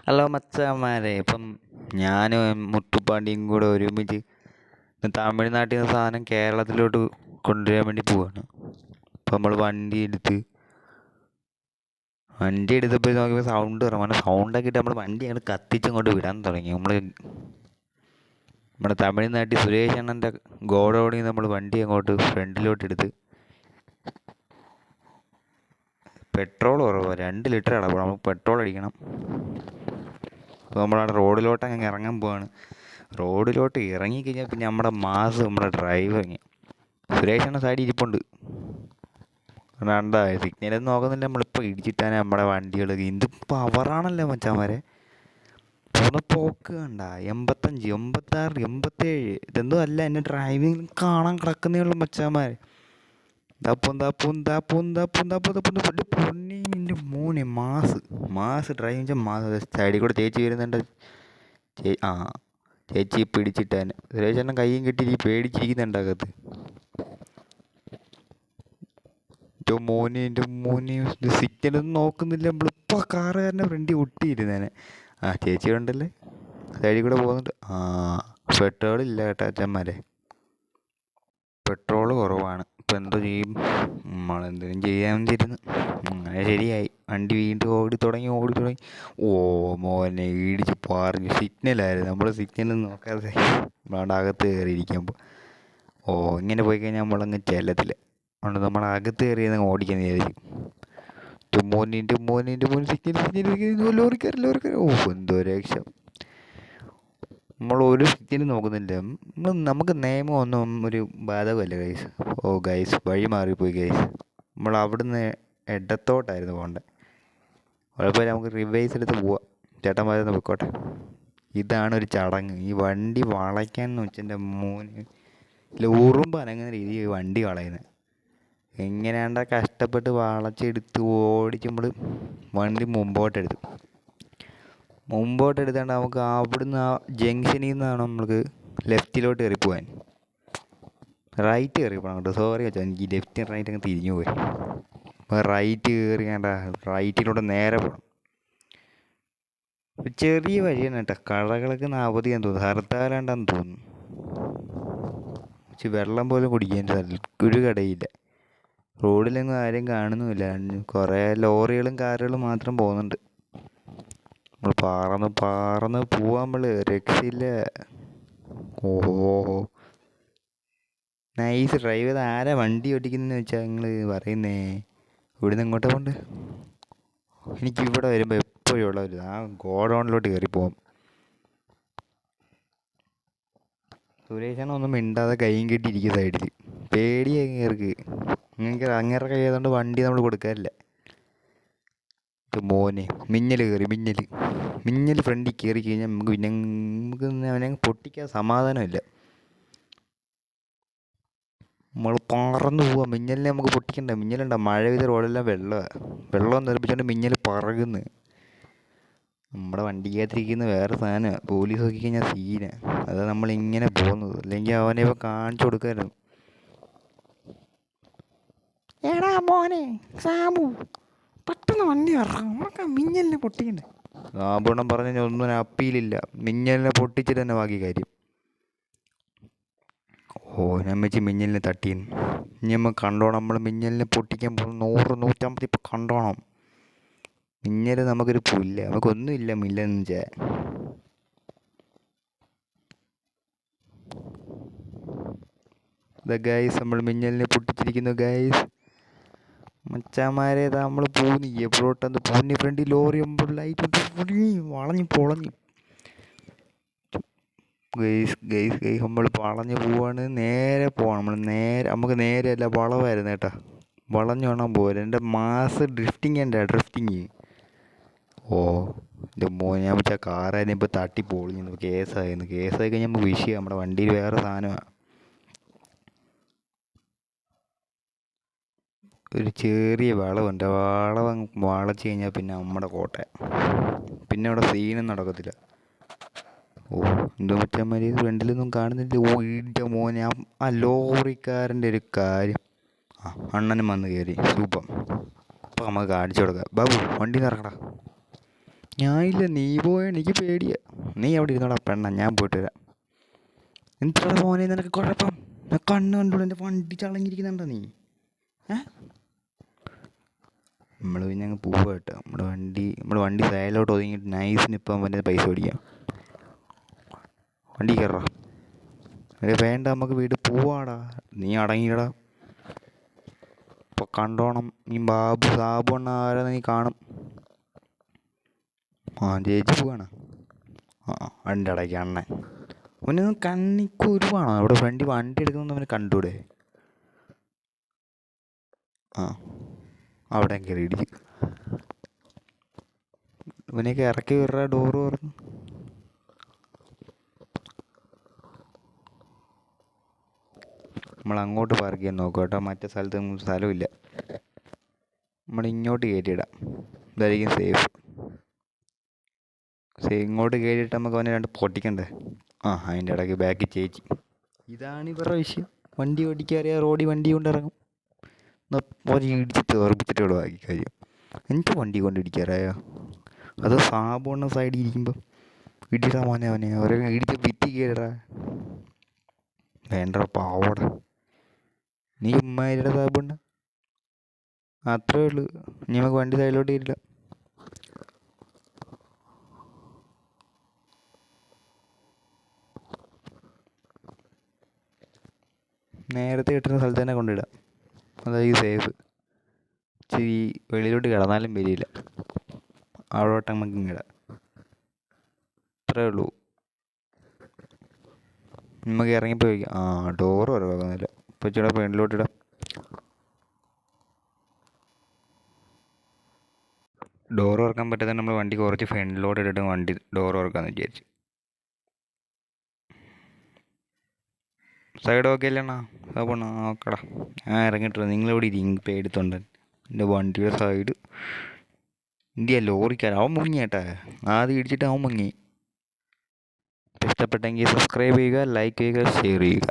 Hello മച്ചാന്മാരെ, ഇപ്പം ഞാനും മുത്തുപ്പാണ്ടിയും കൂടെ ഒരുമിച്ച് തമിഴ്നാട്ടിൽ നിന്ന് സാധനം കേരളത്തിലോട്ട് കൊണ്ടുവരാൻ വേണ്ടി പോവാണ്. അപ്പം നമ്മൾ വണ്ടി എടുത്തപ്പോൾ നോക്കിയപ്പോൾ സൗണ്ട് കുറവാണ്. സൗണ്ടൊക്കെ ഇട്ട് നമ്മൾ വണ്ടി അങ്ങോട്ട് കത്തിച്ചങ്ങോട്ട് വിടാൻ തുടങ്ങി. നമ്മുടെ തമിഴ്നാട്ടിൽ സുരേഷ് അണ്ണൻ്റെ ഗോഡൗണിൽ നിന്ന് നമ്മൾ വണ്ടി അങ്ങോട്ട് ഫ്രണ്ടിലോട്ട് എടുത്ത് പെട്രോൾ കുറവാണ്, 2 ലിറ്റർ അടക്കണം. നമുക്ക് പെട്രോൾ അടിക്കണം. അപ്പോൾ നമ്മളവിടെ റോഡിലോട്ട് അങ്ങ് ഇറങ്ങാൻ പോവാണ്. റോഡിലോട്ട് ഇറങ്ങിക്കഴിഞ്ഞാൽ പിന്നെ നമ്മുടെ ഡ്രൈവറിങ് സുരേഷണ്ണ സൈഡിൽ ഇരിപ്പുണ്ട്. വേണ്ട സിഗ്നലൊന്നും നോക്കുന്നില്ല. നമ്മളിപ്പോൾ ഇടിച്ചിട്ടാണ് നമ്മുടെ വണ്ടികൾ. ഇത് പവറാണല്ലോ മച്ചാന്മാരെ. പോകുന്ന പോക്ക് കണ്ട 85, 86, 87. ഇതൊന്നും അല്ല, എന്നെ ഡ്രൈവിംഗ് കാണാൻ കിടക്കുന്നേ ഉള്ളൂ മച്ചാന്മാരെ. പൊന്നി നിൻ്റെ മോനെ, മാസ് ഡ്രൈവിങ് മാസ്. സൈഡിൽ കൂടെ ചേച്ചി വരുന്നുണ്ട്. ചേച്ചി പിടിച്ചിട്ടാൻ സുരേഷണ്ണൻ കയ്യും കെട്ടി പേടിച്ചിരിക്കുന്നുണ്ട് അകത്ത്. എൻ്റെ മോനെ സിഗ്നലൊന്നും നോക്കുന്നില്ല. നമ്മളിപ്പോൾ കാറുകാരൻ്റെ ഫ്രണ്ടിൽ ഒട്ടിയിരുന്നേനെ. ചേച്ചി ഉണ്ടല്ലേ, സൈഡിൽ കൂടെ പോകുന്നുണ്ട്. പെട്രോൾ ഇല്ല കേട്ടോ അച്ഛന്മാരെ, പെട്രോള് കുറവാണ്. ഇപ്പം എന്തോ ചെയ്യും, നമ്മളെന്തെങ്കിലും ചെയ്യാൻ തരുന്നു. അങ്ങനെ ശരിയായി. വണ്ടി വീണ്ടും ഓടി തുടങ്ങി. മോനെ ഇടിച്ച് പറഞ്ഞു. സിഗ്നലായിരുന്നു, നമ്മൾ സിഗ്നലൊന്നും നോക്കാതെ നമ്മളവിടെ അകത്ത് കയറിയിരിക്കുമ്പോൾ ഇങ്ങനെ പോയി കഴിഞ്ഞാൽ നമ്മളങ്ങ് ചെല്ലത്തില്ല. അതുകൊണ്ട് നമ്മൾ അകത്ത് കയറിയത് ഓടിക്കാൻ വിചാരിക്കും. സിഗ്നൽ ലോറിക്കാരൻ. എന്തോ രക്ഷ. നമ്മൾ ഒരു സിഗ്നലും നോക്കുന്നില്ല. നമുക്ക് നിയമമൊന്നും ഒരു ബാധകമല്ല ഗൈസ്. ഗൈസ് വഴി മാറിപ്പോയി ഗൈസ്. നമ്മൾ അവിടുന്ന് ഇടത്തോട്ടായിരുന്നു പോകേണ്ടത്. കുഴപ്പമില്ല, നമുക്ക് റിവേഴ്സ് എടുത്ത് പോവാം. ചേട്ടന്മാരൊന്ന് പോയിക്കോട്ടെ. ഇതാണ് ഒരു ചടങ്ങ്. ഈ വണ്ടി വളയ്ക്കാന്ന് വെച്ചെൻ്റെ മോന് ഉറുമ്പ് അനങ്ങുന്ന രീതിയിൽ വണ്ടി വളയുന്നത്. എങ്ങനെയാണ്ടാ കഷ്ടപ്പെട്ട് വളച്ചെടുത്ത് ഓടിച്ച് നമ്മൾ വണ്ടി മുമ്പോട്ടെടുത്താണ്ട് നമുക്ക് അവിടുന്ന് ജംഗ്ഷനിൽ നിന്നാണ് നമ്മൾക്ക് ലെഫ്റ്റിലോട്ട് കയറിപ്പോവാൻ. റൈറ്റ് കയറിപ്പോണം കേട്ടോ. സോറി വെച്ചാൽ എനിക്ക് ലെഫ്റ്റ് റൈറ്റ് അങ്ങ് തിരിഞ്ഞു പോയി. അപ്പോൾ റൈറ്റ് കയറിയാണ്ട റൈറ്റിലൂടെ നേരെ പോകണം. ചെറിയ വഴിയാണ് കേട്ടോ. കടകളൊക്കെ അവധിയാന്ന് തോന്നുന്നു, ഹർത്താലാണ്ടാന്ന് തോന്നുന്നു. വെള്ളം പോലും കുടിക്കാൻ ഒരു കടയില്ല. റോഡിലെങ്ങും ആരും കാണുന്നുമില്ല. കുറേ ലോറികളും കാറുകളും മാത്രം പോകുന്നുണ്ട്. നമ്മൾ പറന്ന് പോവാൻ രക്ഷയില്ല. നൈസ് ഡ്രൈവ് ചെയ്ത് ആരാ വണ്ടി ഓടിക്കുന്നതെന്ന് വെച്ചാൽ നിങ്ങൾ പറയുന്നേ. ഇവിടുന്ന് എങ്ങോട്ടാ പോകണ്ടേ? എനിക്കിവിടെ വരുമ്പോൾ എപ്പോഴും ഉള്ളവർ ഗോഡൗണിലോട്ട് കയറി പോകും. സുരേഷാണ് ഒന്നും മിണ്ടാതെ കൈയും കെട്ടിയിരിക്കും സൈഡിൽ. പേടിയായി കയറി. അങ്ങേറെ കൈ ആയതുകൊണ്ട് വണ്ടി നമ്മൾ കൊടുക്കാറില്ല. മോനെ മിന്നൽ ഫ്രണ്ടിൽ കയറി കഴിഞ്ഞാൽ നമുക്ക് അവനെ പൊട്ടിക്കാൻ സമാധാനമില്ല. നമ്മൾ പറന്ന് പോവാം. മിന്നലിനെ നമുക്ക് പൊട്ടിക്കണ്ട. മിന്നലുണ്ട, മഴ പെയ്ത റോഡെല്ലാം വെള്ളം തെറിപ്പിച്ചുകൊണ്ട് മിന്നൽ പറകുന്നു. നമ്മുടെ വണ്ടിക്കകത്തിരിക്കുന്ന വേറെ സാധനമാണ്. പോലീസ് നോക്കിക്കഴിഞ്ഞാൽ സീന. അതാണ് നമ്മളിങ്ങനെ പോകുന്നത്. അല്ലെങ്കിൽ അവനെ ഇപ്പോൾ കാണിച്ചു കൊടുക്കായിരുന്നു. എടാ മോനെ സാബു, പെട്ടെന്ന് വണ്ടി ഇറങ്ങും, നമുക്ക് മിന്നലിനെ പൊട്ടിക്കണ്ടേ. സാബുണ്ണം പറഞ്ഞ ഒന്നും അപ്പീലില്ല. മിന്നലിനെ പൊട്ടിച്ചിട്ട് തന്നെ ബാക്കി കാര്യം. ഞാൻ വെച്ച് മിന്നലിനെ തട്ടിയെന്ന്. ഇനി നമ്മൾ കണ്ടോണം. നമ്മൾ മിന്നലിനെ പൊട്ടിക്കാൻ പോകും. 100, 150 ഇപ്പോൾ കണ്ടോണം. മിന്നൽ നമുക്കൊരു പുല്ല, നമുക്കൊന്നുമില്ല മില്ലെന്ന് വെച്ചാൽ. ഗൈസ്, നമ്മൾ മിന്നലിനെ പൊട്ടിച്ചിരിക്കുന്നു ഗൈസ്. മച്ചാന്മാരെ, നമ്മൾ പോന്നി എപ്പോഴോട്ടന്ന് പോന്നി. ഫ്രണ്ടിൽ ലോറി ലൈറ്റ് വളഞ്ഞു പൊളഞ്ഞു. ഗൈസ് നമ്മൾ വളഞ്ഞു പോവാണ്. നേരെ പോകണം. നമുക്ക് നേരെയല്ല, വളവായിരുന്നു കേട്ടോ. വളഞ്ഞു വേണം പോരാ. എൻ്റെ മാസ് ഡ്രിഫ്റ്റിങ്. എൻ്റെ മോൻ, ഞാൻ വെച്ചാൽ കാറായിരുന്നു ഇപ്പോൾ തട്ടി പൊളിഞ്ഞു. കേസായി കഴിഞ്ഞാൽ നമുക്ക് വിഷയം. നമ്മുടെ വണ്ടിയിൽ വേറെ സാധനമാണ്. ഒരു ചെറിയ വളവുണ്ട്. വളച്ച് കഴിഞ്ഞാൽ പിന്നെ നമ്മുടെ കോട്ടയം. പിന്നെ അവിടെ സീനും നടക്കത്തില്ല. എന്തോ മറ്റന്മാര് ഫ്രണ്ടിലൊന്നും കാണുന്നില്ല. എൻ്റെ മോനെ, ആ ലോറിക്കാരൻ്റെ ഒരു കാര്യം. അണ്ണനും വന്ന് കയറി. സൂപ്പർ. അപ്പോൾ നമുക്ക് കാണിച്ചു കൊടുക്കാം. ബാബു, വണ്ടി നിറക്കടാ. ഞാനില്ല, നീ പോയ എനിക്ക് പേടിയാ. നീ അവിടെ ഇരുന്നോടാ പെണ്ണ, ഞാൻ പോയിട്ട് വരാം. എന്തിനാ മോനെ നിനക്ക് കുഴപ്പം? ഞാൻ കണ്ണ് കണ്ടോളൂ, എൻ്റെ വണ്ടി ചളങ്ങിയിരിക്കുന്നുണ്ടോ നീ? നമ്മൾ പിന്നെ അങ്ങ് പോവുക കേട്ടോ. നമ്മുടെ വണ്ടി സൈഡിലോട്ട് ഒതുങ്ങിയിട്ട് നൈസിന് ഇപ്പം അവൻ്റെ പൈസ മേടിക്കാം. വണ്ടി കയറാ. അതെ വേണ്ട, നമുക്ക് വീട് പോവാടാ. നീ അടങ്ങിയിടാ. ഇപ്പോൾ കണ്ടോണം, നീ സാബു എണ്ണ ആരാ നീ കാണും. ചേച്ചി പോവാണ്. വണ്ടി അടയ്ക്കുക അണ്ണൻ. അവനൊന്നും കണ്ണിക്കുരുവാണോ? ഇവിടെ ഫ്രണ്ട് വണ്ടി എടുക്കുന്നൊന്നും അവന് കണ്ടൂടെ? അവിടെ കയറി ഇടിക്കും. ഇവനെയൊക്കെ ഇറക്കി വിടുക, ഡോറ് തുറന്ന്. നമ്മൾ അങ്ങോട്ട് പാർക്ക് ചെയ്യാൻ നോക്കുക കേട്ടോ. മറ്റേ സ്ഥലത്തൊന്നും സ്ഥലമില്ല. നമ്മൾ ഇങ്ങോട്ട് കയറ്റിയിടാം, ഇതായിരിക്കും സേഫ്. ഇങ്ങോട്ട് കയറ്റിയിട്ട് നമുക്ക് അവനെ രണ്ട് പൊട്ടിക്കണ്ടേ. അതിൻ്റെ ഇടയ്ക്ക് ബാക്കി ചേച്ചി. ഇതാണ് ഇവരുടെ വിഷയം. വണ്ടി ഓടിക്കാറിയാൽ റോഡിൽ വണ്ടി കൊണ്ടിറങ്ങും. ഇടിച്ചിട്ട് ഓർപ്പിച്ചിട്ട് ഇവിടെ ബാക്കി കാര്യം. എനിക്ക് വണ്ടി കൊണ്ട് ഇടിക്കാറായോ? അത് സാബുണ്ണ സൈഡിൽ ഇരിക്കുമ്പോൾ ഇടിടാ മോനെ, അവരെ ഇടിച്ച് ഭിത്തി കയറിടാ. വേണ്ട പാവട, നീ ഉമ്മാരുടെ സാബുണ്ണ. അത്രേ ഉള്ളൂ. ഇനി നമുക്ക് വണ്ടി സൈഡിലോട്ട് ഇല്ല. നേരത്തെ കിട്ടുന്ന സ്ഥലത്ത് തന്നെ കൊണ്ടിടാം, അതായത് സേഫ്. ഇച്ചിരി വെളിയിലോട്ട് കിടന്നാലും വരില്ല, അവിടോട്ട് നമുക്ക് ഇടാം. അത്രേ ഉള്ളൂ. നമുക്ക് ഇറങ്ങിപ്പോയി. ഡോറ് ഉറവാക്കുന്നില്ല. ഇപ്പോൾ ഇച്ചിരി ഫ്രണ്ടിലോട്ട് ഇടാം. ഡോറ് തുറക്കാൻ പറ്റാതെ നമ്മൾ വണ്ടി കുറച്ച് ഫ്രണ്ടിലോട്ട് ഇട്ടിട്ട് വണ്ടി ഡോറ് തുറക്കാമെന്ന് വിചാരിച്ചു. Side okay അല്ലേണ്ണാ? സാബുണ്ണ ഓക്കെടാ. ഞാൻ ഇറങ്ങിയിട്ടില്ല, നിങ്ങളിവിടെ ഇരിക്കും പേടിത്തൊണ്ടൻ. എൻ്റെ വണ്ടിയുടെ സൈഡ് ഇന്ത്യ ലോറിക്കാരൻ അവൻ മുങ്ങിയേട്ടാ. ആദ്യം ഇടിച്ചിട്ട് അവൻ മുങ്ങി. ഇഷ്ടപ്പെട്ടെങ്കിൽ സബ്സ്ക്രൈബ് ചെയ്യുക, ലൈക്ക് ചെയ്യുക, ഷെയർ ചെയ്യുക.